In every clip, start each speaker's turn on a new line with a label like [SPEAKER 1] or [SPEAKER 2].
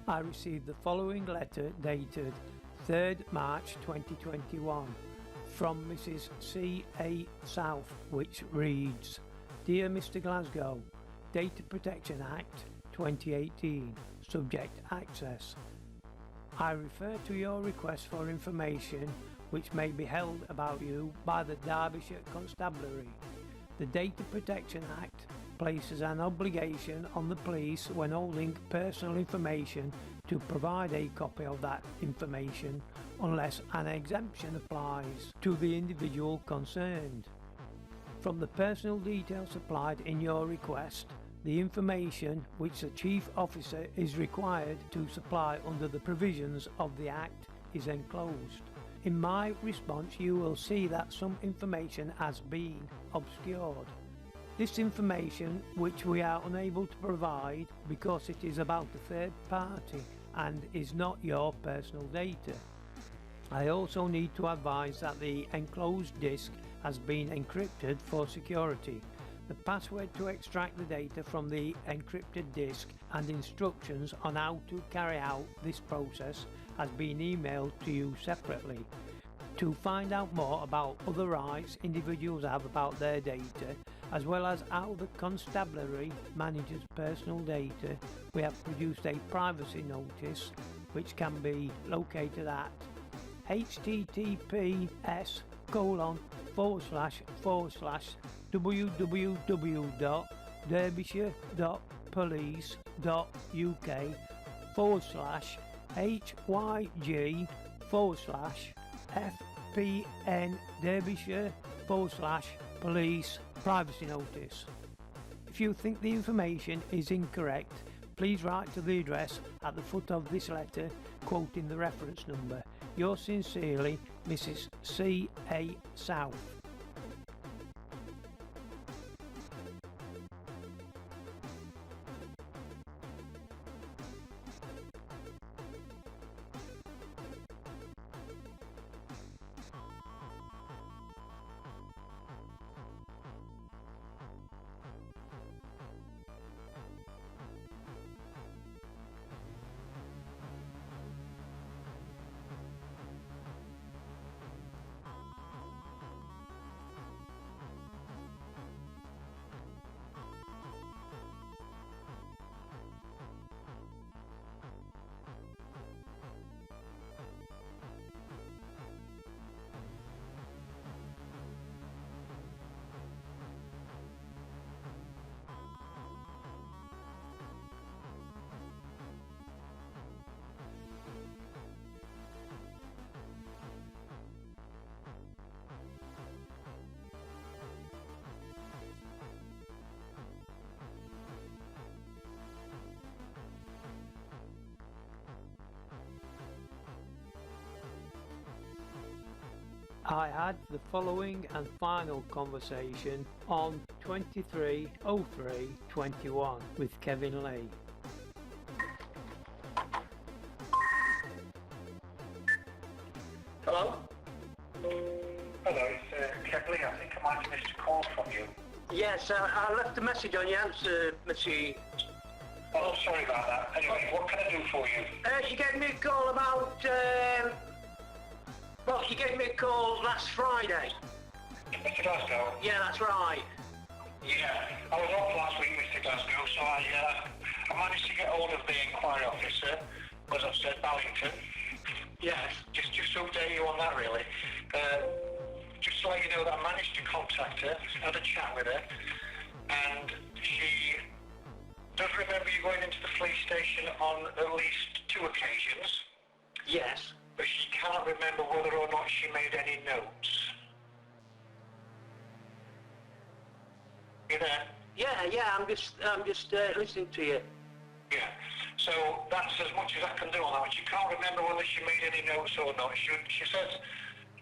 [SPEAKER 1] I received the following letter dated 3rd March 2021 from Mrs. C.A. South, which reads: Dear Mr. Glasgow, Data Protection Act 2018, subject access. I refer to your request for information which may be held about you by the Derbyshire Constabulary. The Data Protection Act places an obligation on the police when holding personal information to provide a copy of that information unless an exemption applies to the individual concerned. From the personal details supplied in your request, the information which the Chief Officer is required to supply under the provisions of the Act is enclosed. In my response, you will see that some information has been obscured. This information, which we are unable to provide because it is about a third party and is not your personal data. I also need to advise that the enclosed disk has been encrypted for security. The password to extract the data from the encrypted disk and instructions on how to carry out this process has been emailed to you separately. To find out more about other rights individuals have about their data, as well as how the constabulary manages personal data, we have produced a privacy notice which can be located at https://www.derbyshire.police.uk/hyg/FPN Derbyshire/police privacy notice. If you think the information is incorrect, please write to the address at the foot of this letter, quoting the reference number. Yours sincerely, Mrs. C.A. South. I had the following and final conversation on 23/03/21 with Kevin Lee.
[SPEAKER 2] Hello?
[SPEAKER 3] Hello, it's Kevin Lee. I think I might have missed a call from you.
[SPEAKER 2] Yes, I left a message on your answer machine.
[SPEAKER 3] Oh, sorry about that. Anyway, what can I do for you?
[SPEAKER 2] You gave me a call about, well, you gave me a call last Friday.
[SPEAKER 3] Mr. Glasgow?
[SPEAKER 2] Yeah, that's right.
[SPEAKER 3] Yeah, I was off last week, Mr. Glasgow, so I managed to get hold of the inquiry officer, as I've said, Ballington.
[SPEAKER 2] Yes.
[SPEAKER 3] Just to update you on that, really. Just to let you know that I managed to contact her, had a chat with her, and she does remember you going into the police station on at least 2 occasions.
[SPEAKER 2] Yes.
[SPEAKER 3] But she can't remember whether or not she made any notes. You there?
[SPEAKER 2] Yeah, I'm just listening to you.
[SPEAKER 3] Yeah. So that's as much as I can do on that one. She can't remember whether she made any notes or not. She says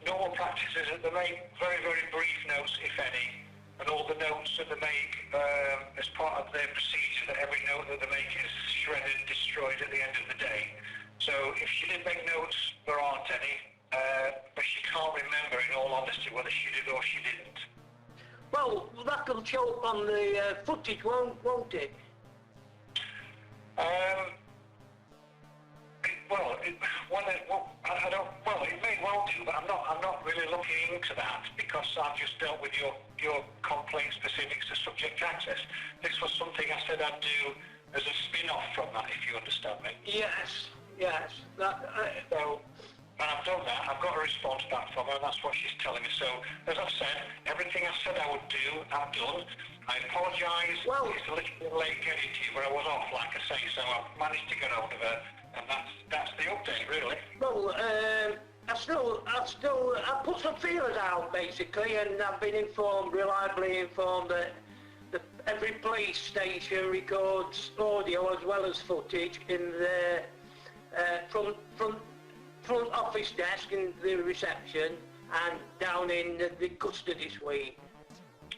[SPEAKER 3] normal practices that they make very, very brief notes, if any, and all the notes that they make as part of their procedure, that every note that they make is shredded and destroyed at the end of the day. So if she did make notes, there aren't any, but she can't remember, in all honesty, whether she did or she didn't.
[SPEAKER 2] Well, that'll show up on the footage, won't it?
[SPEAKER 3] it may well do, but I'm not really looking into that because I've just dealt with your complaint specifics to subject access. This was something I said I'd do as a spin-off from that, if you understand me.
[SPEAKER 2] Yes.
[SPEAKER 3] So, and I've done that. I've got a response back from her, and that's what she's telling me. So, as I've said, everything I said I would do, I've done. I apologise.
[SPEAKER 2] Well,
[SPEAKER 3] it's a little bit late getting to you, but I was off, like I say, so I've managed to get hold of her, and that's the update, really.
[SPEAKER 2] Well, I put some feelers out basically, and I've been reliably informed that every police station records audio as well as footage in the front office desk in the reception and down in the custody suite.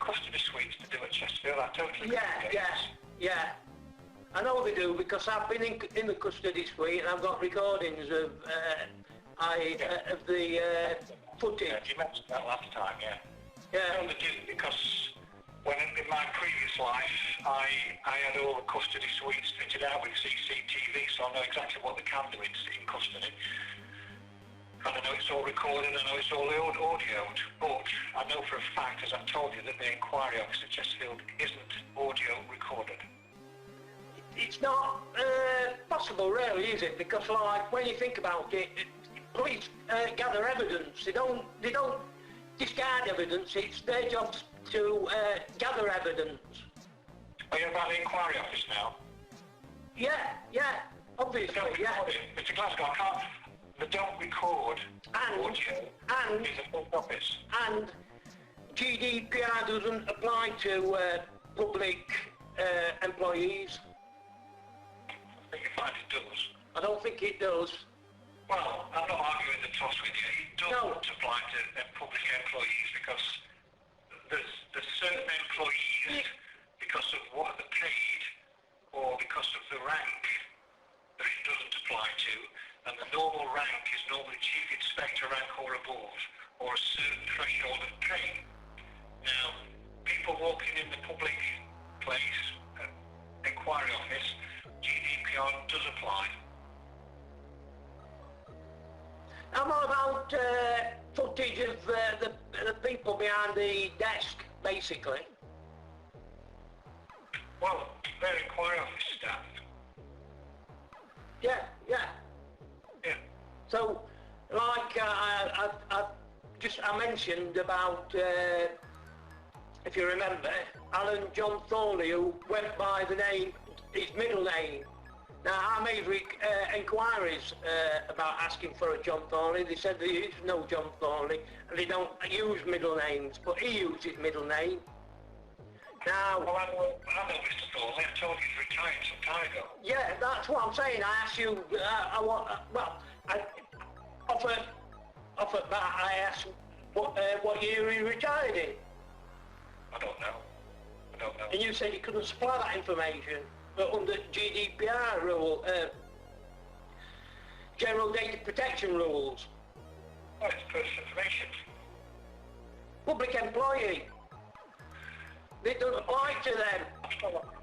[SPEAKER 3] Custody suites to do at Chesterfield, I totally
[SPEAKER 2] Yeah. I know they do because I've been in the custody suite and I've got recordings of the footage.
[SPEAKER 3] Yeah, you mentioned that last time, yeah.
[SPEAKER 2] Yeah.
[SPEAKER 3] No, they do, because when in my previous life I had all the custody suites fitted out with CCTV, so I know exactly what they can do in custody. And I know it's all recorded, I know it's all audioed, but I know for a fact, as I've told you, that the inquiry office at Chesterfield isn't audio recorded.
[SPEAKER 2] It's not possible, really, is it? Because, like, when you think about it, police gather evidence. They don't discard evidence. It's their job to gather evidence.
[SPEAKER 3] Are you about the inquiry office now?
[SPEAKER 2] Yeah, obviously, yeah.
[SPEAKER 3] Mr. Glasgow, I can't. They don't record audio in the front office.
[SPEAKER 2] And GDPR doesn't apply to public employees.
[SPEAKER 3] I think you find it does.
[SPEAKER 2] I don't think it does.
[SPEAKER 3] Well, I'm not arguing the toss with you. It doesn't apply to public employees because there's certain employees, because of what they're paid or because of the rank, that it doesn't apply to. And the normal rank is normally Chief Inspector rank or above, or a certain threshold of pay. Now, people walking in the public place, inquiry office, GDPR does apply.
[SPEAKER 2] How about footage of the people behind the desk, basically?
[SPEAKER 3] Well, they're inquiry office staff.
[SPEAKER 2] Yeah.
[SPEAKER 3] Yeah.
[SPEAKER 2] So, like I mentioned about, if you remember, Alan John Thorley, who went by the name, his middle name. Now, I made inquiries about asking for a John Thorley. They said there is no John Thorley, and they don't use middle names, but he used his middle name. Now,
[SPEAKER 3] well, I know Mr. Thorley. I told you he's retired some time ago.
[SPEAKER 2] Yeah, that's what I'm saying. I asked you, off at bat, I asked what year he retired in.
[SPEAKER 3] I don't know.
[SPEAKER 2] And you said you couldn't supply that information, but under GDPR rule, General Data Protection Rules.
[SPEAKER 3] Well, it's personal information.
[SPEAKER 2] Public employee. They don't apply to them.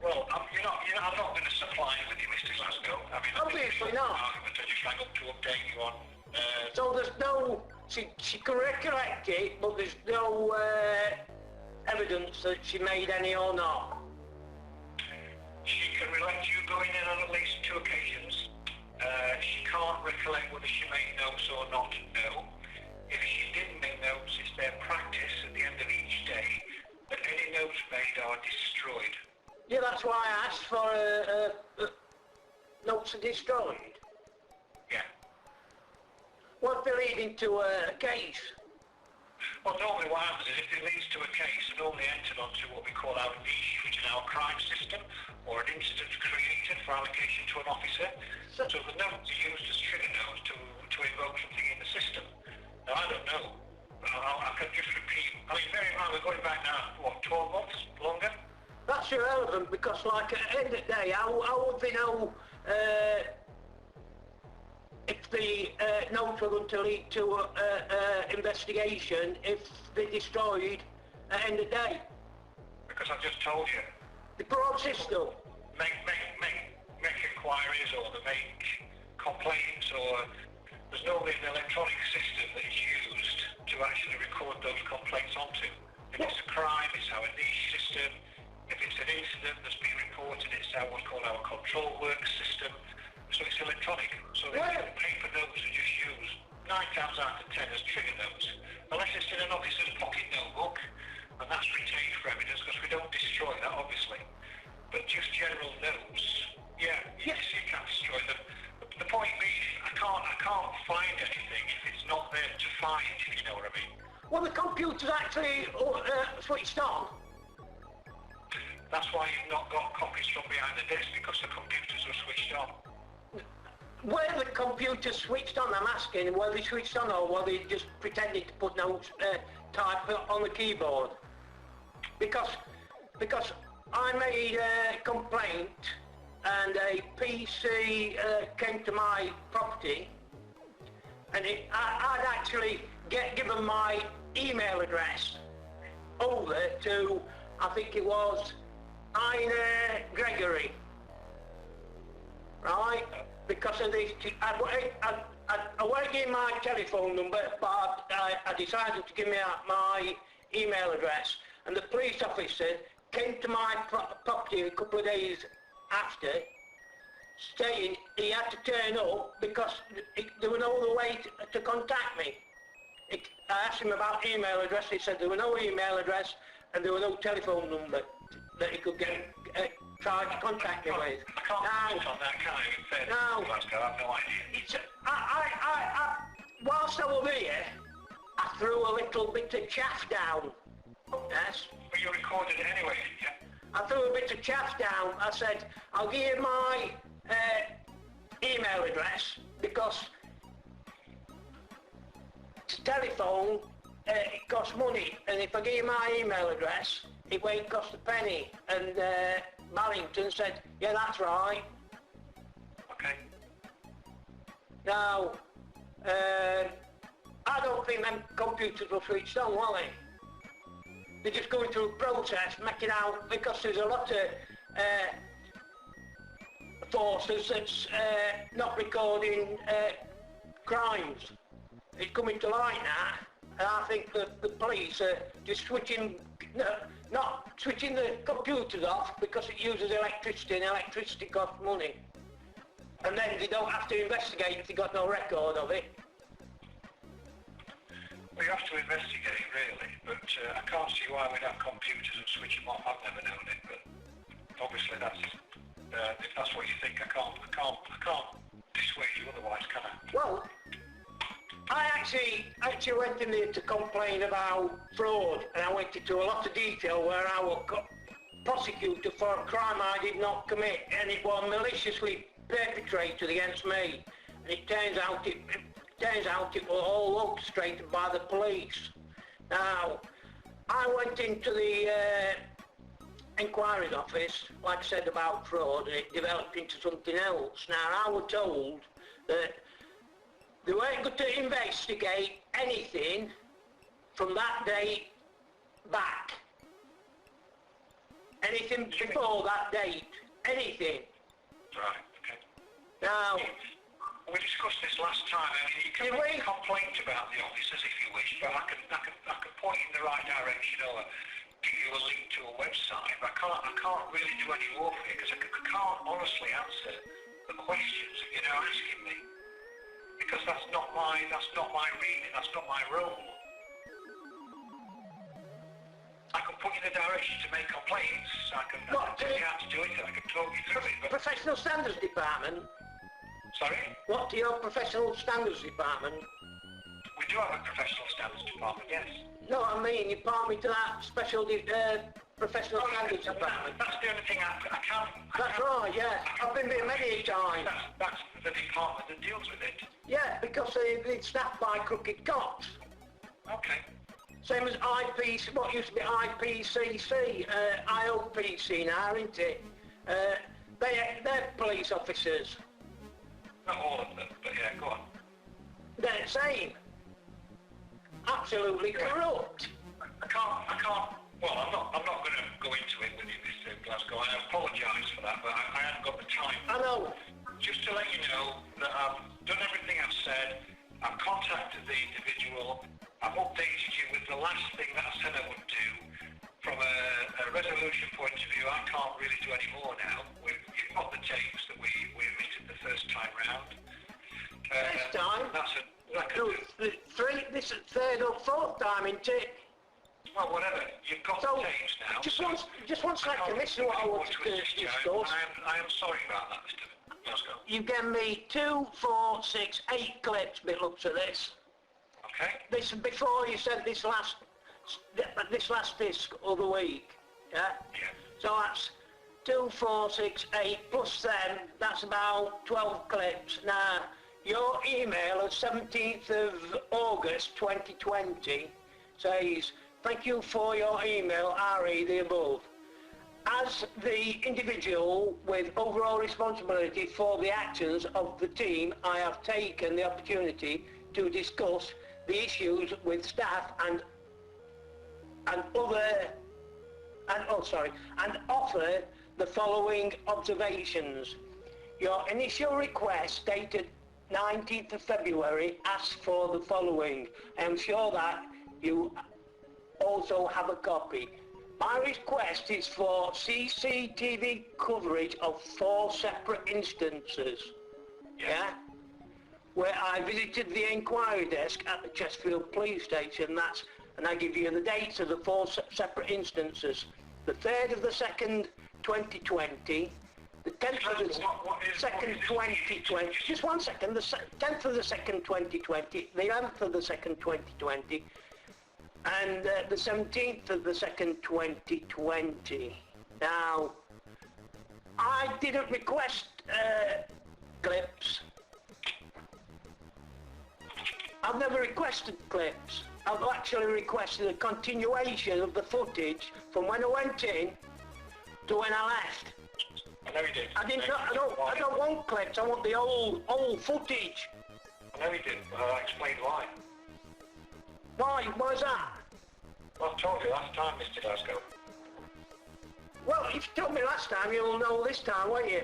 [SPEAKER 3] Well, I'm not going to supply it with you, Mr. Glasgow. I mean,
[SPEAKER 2] obviously not.
[SPEAKER 3] I just rang up to update you on.
[SPEAKER 2] So there's no. She can recollect it, but there's no evidence that she made any or not.
[SPEAKER 3] She can relate you going in on at least 2 occasions. She can't recollect whether she made notes or not. No. If she didn't make notes, it's their practice at the end of each day that any notes made are destroyed.
[SPEAKER 2] Yeah, that's why I asked for notes are destroyed.
[SPEAKER 3] Yeah.
[SPEAKER 2] What if they're leading to a case?
[SPEAKER 3] Well, normally what happens is if it leads to a case, they're normally entered onto what we call our niche, which is our crime system, or an incident created for allocation to an officer. So the notes are used as trigger notes to invoke something in the system. Now, I don't know. I can just repeat. I mean, bear in mind, we're going back now, what, 12 months? Longer?
[SPEAKER 2] That's irrelevant because, like, at the end of the day, how would they know if the notes were going to lead to investigation if they destroyed at the end of the day?
[SPEAKER 3] Because I've just told you.
[SPEAKER 2] The broad system.
[SPEAKER 3] Make inquiries or they make complaints, or there's normally an electronic system that is used to actually record those complaints onto. If it's a crime, it's our niche system. If it's an incident that's been reported, it's what's called our control work system. So it's electronic. So the paper notes are just used 9 times out of 10 as trigger notes, unless it's in an officer's pocket notebook, and that's retained for evidence because we don't destroy that, obviously. But just general notes, yes, you can destroy them. The point being, I can't find anything if it's not there to find, if you know what I mean.
[SPEAKER 2] Well, the computer's actually switched on.
[SPEAKER 3] That's why you've not got copies from behind the desk, because the computers are switched on.
[SPEAKER 2] Were the computers switched on, I'm asking, were they switched on or were they just pretending to put notes type on the keyboard? Because I made a complaint and a PC came to my property, and I'd actually given my email address over to, I think it was Ina Gregory, right? Because of this, I want to give my telephone number, but I decided to give me my email address, and the police officer came to my property a couple of days after, saying he had to turn up because there was no other way to contact me. I asked him about email address. He said there was no email address and there was no telephone number that he could try to contact me with.
[SPEAKER 3] I can't comment on that, can I? In fairness, I have no idea.
[SPEAKER 2] Whilst I was here, I threw a little bit of chaff down. Yes.
[SPEAKER 3] But you recorded it anyway, didn't you?
[SPEAKER 2] I threw a bit of chaff down. I said, I'll give you my email address because telephone, it costs money, and if I give you my email address, it won't cost a penny. And Ballington said, yeah, that's right.
[SPEAKER 3] Okay.
[SPEAKER 2] Now, I don't think them computers were switched on, were they? They're just going through a process, making out, because there's a lot of forces that's not recording crimes. It's coming to light now, and I think that the police are just switching, not switching the computers off because it uses electricity, and electricity costs money. And then they don't have to investigate if they've got no record of it.
[SPEAKER 3] We have to investigate, really, but I can't see why we'd have computers and switch them off. I've never known it, but obviously that's if that's what you think, I can't dissuade you otherwise, can I?
[SPEAKER 2] Well, I actually went in there to complain about fraud, and I went into a lot of detail where I was prosecuted for a crime I did not commit, and it was maliciously perpetrated against me. And it turns out it was all orchestrated by the police. Now, I went into the inquiry's office, like I said, about fraud, and it developed into something else. Now, I was told that they weren't going to investigate anything from that date back. Anything before that date. Anything.
[SPEAKER 3] Right, okay.
[SPEAKER 2] Now,
[SPEAKER 3] we discussed this last time. I mean, you can make a complaint about the officers if you wish, but I can point you in the right direction or give you a link to a website. But I can't really do any more for you because I can't honestly answer the questions that you're now asking me, because that's not my remit, that's not my role. I can put you in the direction to make complaints. I can tell you how to do it. I can talk you through it. But
[SPEAKER 2] Professional Standards Department.
[SPEAKER 3] sorry.
[SPEAKER 2] What to your Professional Standards Department?
[SPEAKER 3] We do have a professional standards department, yes.
[SPEAKER 2] No, I mean, you part me to that special Professional Standards Department.
[SPEAKER 3] That's the only thing I can't...
[SPEAKER 2] That's right, yeah. I've been there many times.
[SPEAKER 3] That's the department that deals with it.
[SPEAKER 2] Yeah, because they're staffed by crooked cops.
[SPEAKER 3] Okay.
[SPEAKER 2] Same as IPC, what used to be IPCC, IOPC now, isn't it? They're police officers.
[SPEAKER 3] Not all of them, but yeah, go on.
[SPEAKER 2] They're the same. Absolutely corrupt.
[SPEAKER 3] I can't, well, I'm not going to go into it with you, Mr. Glasgow. I apologise for that, but I haven't got the time.
[SPEAKER 2] I know.
[SPEAKER 3] Just to let you know that I've done everything I've said. I've contacted the individual. I've updated you with the last thing that I said I would do. From a resolution point of view, I can't really do any more now. You've got the tapes that we omitted the first time round.
[SPEAKER 2] Next time? This is third or fourth time, isn't it?
[SPEAKER 3] Well, whatever. You've got the tapes now.
[SPEAKER 2] Just one second. This is what I want to discuss.
[SPEAKER 3] I am sorry about that, Mr. Glasgow.
[SPEAKER 2] You gave me 2, 4, 6, 8 clips built up to this.
[SPEAKER 3] Okay.
[SPEAKER 2] This before you sent this last disc other week. Yeah.
[SPEAKER 3] Yeah.
[SPEAKER 2] So that's 2, 4, 6, 8 plus 10. That's about 12 clips. Now, your email of 17th of August 2020 says, "Thank you for your email, RE the above. As the individual with overall responsibility for the actions of the team, I have taken the opportunity to discuss the issues with staff and offer the following observations. Your initial request dated 19th of February asked for the following. I am sure that you also have a copy. My request is for CCTV coverage of 4 separate instances. Yeah? Where I visited the inquiry desk at the Chesterfield police station, and I give you the dates of the 4 separate instances. The 3rd of the 2nd, 2020, the 10th of the 2nd, 2020, just one second, the 10th of the 2nd, 2020, the 11th of the 2nd, 2020, and the 17th of the 2nd, 2020. Now, I didn't request clips. I've never requested clips. I've actually requested a continuation of the footage from when I went in to when I left.
[SPEAKER 3] I know you did.
[SPEAKER 2] I don't want clips. I want the old footage.
[SPEAKER 3] I know you did, but I'll explain why.
[SPEAKER 2] Why? Why's that?
[SPEAKER 3] Well, I told you last time, Mr. Glasgow.
[SPEAKER 2] Well, if you told me last time, you'll know this time, won't you?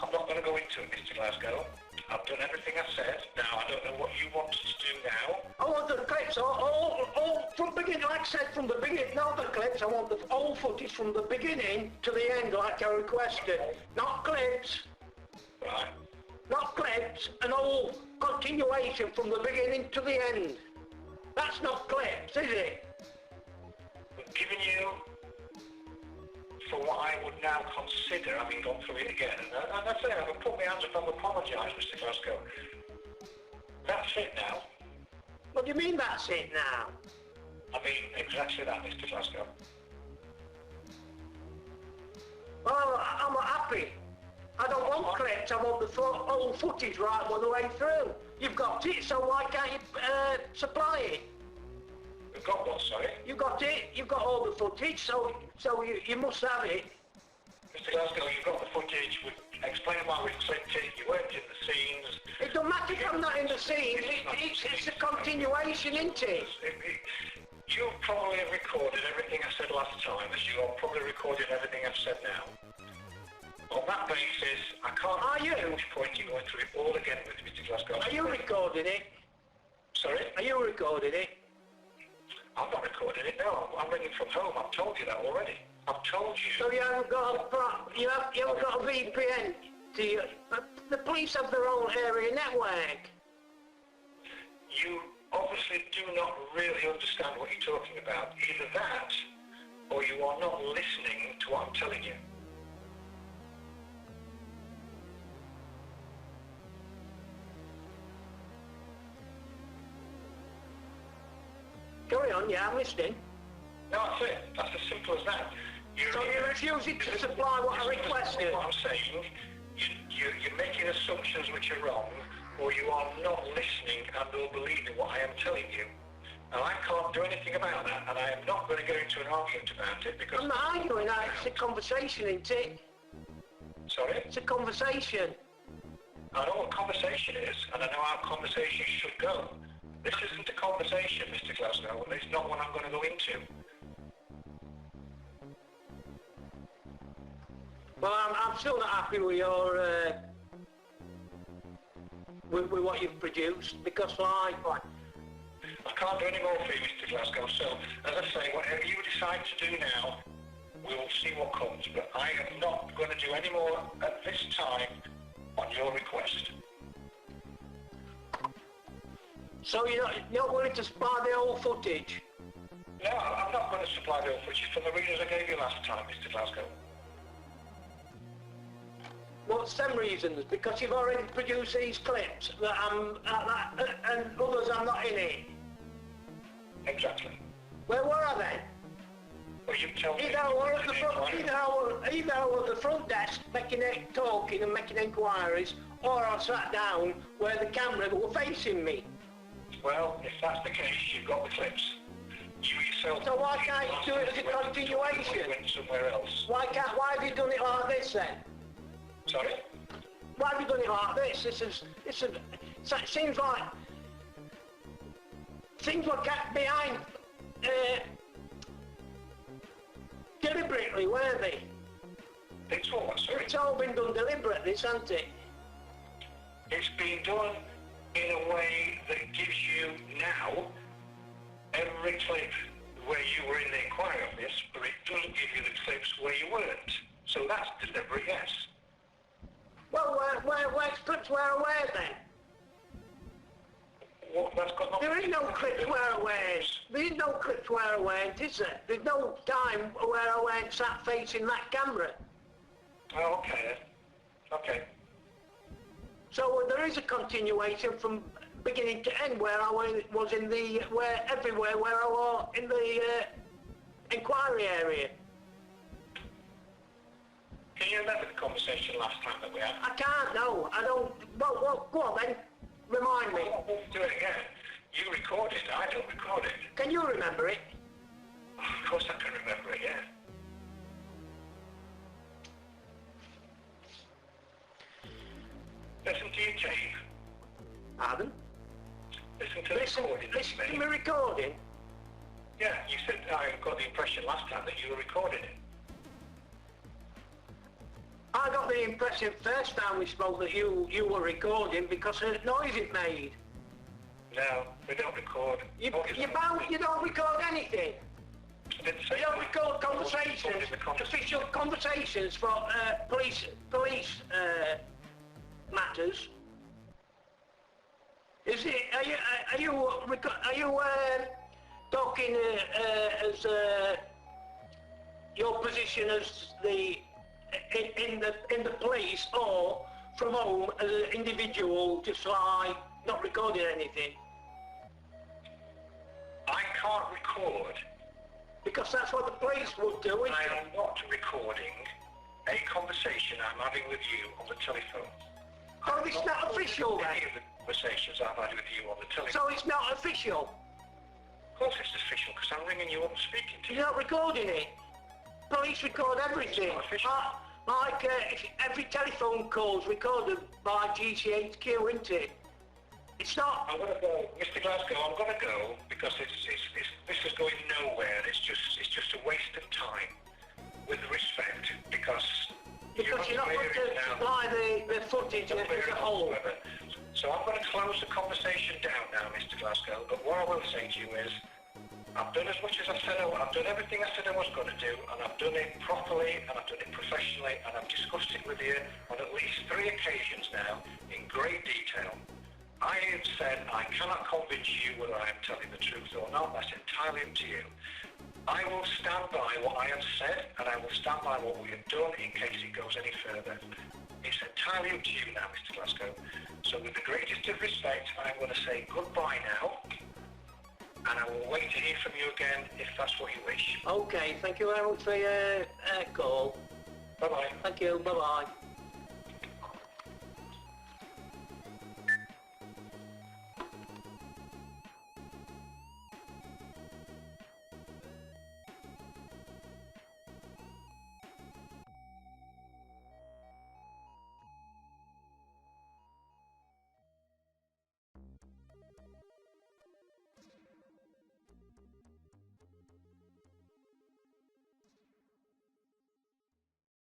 [SPEAKER 3] I'm not going to go into it, Mr. Glasgow. I've done everything I said. Now, I don't know what you want to do now.
[SPEAKER 2] I want the clips, all from the beginning, like I said, from the beginning, not the clips, I want the whole footage from the beginning to the end, like I requested. Not clips.
[SPEAKER 3] Right.
[SPEAKER 2] Not clips, an whole continuation from the beginning to the end. That's not clips, is it?
[SPEAKER 3] I've given you, for what I would now consider, having gone through it again, and that's it, I've put my hands up, I've apologised, Mr. Glasgow. That's it now.
[SPEAKER 2] What do you mean that's it now?
[SPEAKER 3] I mean exactly that, Mr. Glasgow.
[SPEAKER 2] Well, I'm not happy. I don't want clips, I want the whole footage right all the way through. You've got it, so why can't you supply it?
[SPEAKER 3] We've got what, sorry?
[SPEAKER 2] You got it, you've got all the footage, so you must have it.
[SPEAKER 3] Mr. Glasgow, you've got the footage, explain why we've clipped it, you weren't in the scenes.
[SPEAKER 2] It don't matter if I'm not in the scenes, it's a continuation, isn't it?
[SPEAKER 3] You probably have recorded everything I said last time, as you have probably recorded everything I've said now. On that basis, I can't see much point in going through it all again with Mr. Glasgow.
[SPEAKER 2] Are you recording it?
[SPEAKER 3] Sorry?
[SPEAKER 2] Are you recording it?
[SPEAKER 3] I'm not recording it, no. I'm ringing from home. I've told you that already. I've told you.
[SPEAKER 2] So you haven't got a VPN to you? The police have their own area network.
[SPEAKER 3] You obviously do not really understand what you're talking about. Either that, or you are not listening to what I'm telling you.
[SPEAKER 2] Carry on, yeah, I'm listening.
[SPEAKER 3] No, that's it. That's as simple as that.
[SPEAKER 2] So you're refusing to supply what I requested?
[SPEAKER 3] What I'm saying, you're making assumptions which are wrong, or you are not listening and or believing what I am telling you. Now, I can't do anything about that, and I am not going to go into an argument about it, because...
[SPEAKER 2] I'm not arguing, it's a conversation, isn't it?
[SPEAKER 3] Sorry?
[SPEAKER 2] It's a conversation.
[SPEAKER 3] I know what conversation is, and I know how conversation should go. This isn't a conversation, Mr. Glasgow, and it's not one I'm going to go into.
[SPEAKER 2] Well, I'm still not happy with your with what you've produced, because like...
[SPEAKER 3] I can't do any more for you, Mr. Glasgow, so, as I say, whatever you decide to do now, we'll see what comes, but I am not going to do any more at this time on your request.
[SPEAKER 2] So you're not willing to supply the old footage?
[SPEAKER 3] No, I'm not going to supply the old footage for the reasons I gave you last time, Mr. Glasgow.
[SPEAKER 2] What's them reasons? Because you've already produced these clips that and others I'm not in it.
[SPEAKER 3] Exactly.
[SPEAKER 2] Where were I then?
[SPEAKER 3] Well, you tell me.
[SPEAKER 2] Either I was at the front desk talking and making inquiries, or I sat down where the camera were facing me.
[SPEAKER 3] Well, if that's the case, you've got the clips. You yourself.
[SPEAKER 2] So why can't you do it as a continuation?
[SPEAKER 3] You went somewhere else.
[SPEAKER 2] Why have you done it like this then?
[SPEAKER 3] Sorry?
[SPEAKER 2] Why have you done it like this? It seems like things were kept behind deliberately, weren't they?
[SPEAKER 3] It's all that, sorry.
[SPEAKER 2] It's all been done deliberately, hasn't it?
[SPEAKER 3] It's been done in a way that gives you now every clip where you were in the inquiry office, but it doesn't give you the clips where you weren't. So that's deliberate, yes.
[SPEAKER 2] Well, where's clips where I were then?
[SPEAKER 3] Well, that's got nothing.
[SPEAKER 2] There is no clips where I went. There is no clips where I went, is there? There's no time where I went sat facing that camera.
[SPEAKER 3] Oh, okay then. Okay.
[SPEAKER 2] So there is a continuation from beginning to end where I was in the, everywhere where I was in the inquiry area.
[SPEAKER 3] Can you remember the conversation last time that we had?
[SPEAKER 2] I can't, no. I don't. Well, go on then. Remind me.
[SPEAKER 3] I won't do it again. You record it, I don't record it.
[SPEAKER 2] Can you remember it?
[SPEAKER 3] Of course I can remember it, yeah. Listen to your tape.
[SPEAKER 2] Pardon?
[SPEAKER 3] Listen to the recording.
[SPEAKER 2] Listen to my recording?
[SPEAKER 3] Yeah, you said I got the impression last time that you were recording it.
[SPEAKER 2] I got the impression first time we spoke that you were recording because of the noise it made.
[SPEAKER 3] No, we don't record.
[SPEAKER 2] You don't record anything.
[SPEAKER 3] I didn't say
[SPEAKER 2] You don't
[SPEAKER 3] that.
[SPEAKER 2] record conversations, official conversations for police matters. Is it? Are you talking as your position as the in the police, or from home as an individual, just like not recording anything?
[SPEAKER 3] I can't record.
[SPEAKER 2] Because that's what the police would do, isn't
[SPEAKER 3] I
[SPEAKER 2] it?
[SPEAKER 3] am not recording a conversation I'm having with you on the telephone.
[SPEAKER 2] Oh, it's not official
[SPEAKER 3] Any
[SPEAKER 2] then?
[SPEAKER 3] of the conversations I've had with you on the telephone.
[SPEAKER 2] So it's not official?
[SPEAKER 3] Of course it's official, because I'm ringing you up and speaking to you.
[SPEAKER 2] You're not recording it? Police record everything.
[SPEAKER 3] It's not official.
[SPEAKER 2] Like every telephone call's recorded by GCHQ, isn't it? It's not.
[SPEAKER 3] I'm going to go, Mr. Glasgow. I'm going to go because this is going nowhere. It's just a waste of time. With respect, because
[SPEAKER 2] You're not going to supply the footage as a whole.
[SPEAKER 3] So I'm going to close the conversation down now, Mr. Glasgow. But what I will say to you is, I've done as much as I said. I've done everything I said I was going to do, and I've done it properly, and I've done it professionally, and I've discussed it with you on at least 3 occasions now in great detail. I have said I cannot convince you whether I am telling the truth or not. That's entirely up to you. I will stand by what I have said, and I will stand by what we have done in case it goes any further. It's entirely up to you now, Mr. Glasgow. So with the greatest of respect, I'm going to say goodbye now, and I will wait to hear from you again if that's what you wish.
[SPEAKER 2] Okay, thank you very much for your call.
[SPEAKER 3] Bye-bye.
[SPEAKER 2] Thank you, bye-bye.